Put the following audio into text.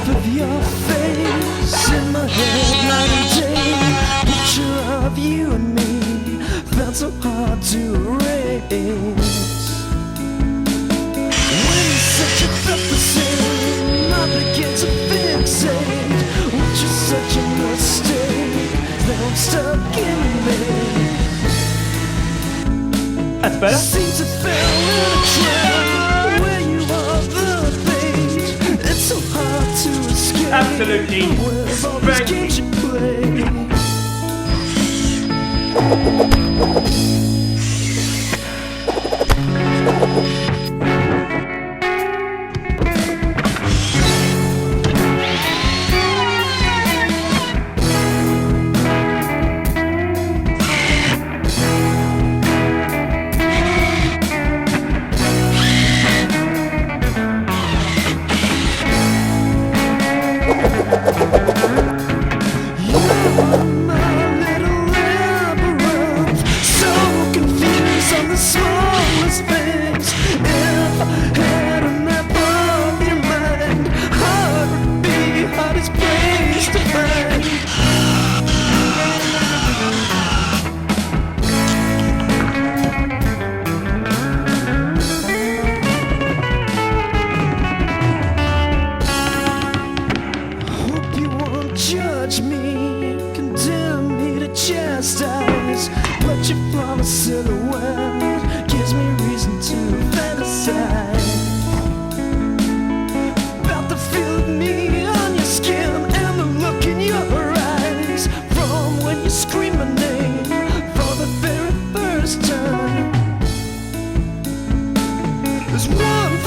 of your face in my head night and day. Picture of you and me felt so hard to erase. When you said you felt the same, I began to fixate, which is such a mistake. Now I'm stuck in me. That's better. Seems I fell in a trap where you are the bait. It's so hard to escape. Absolutely. Where's all these games you play? Judge me, condemn me to chastise, but your flawless silhouette gives me reason to fantasize about the feel of me on your skin and the look in your eyes from when you scream my name for the very first time.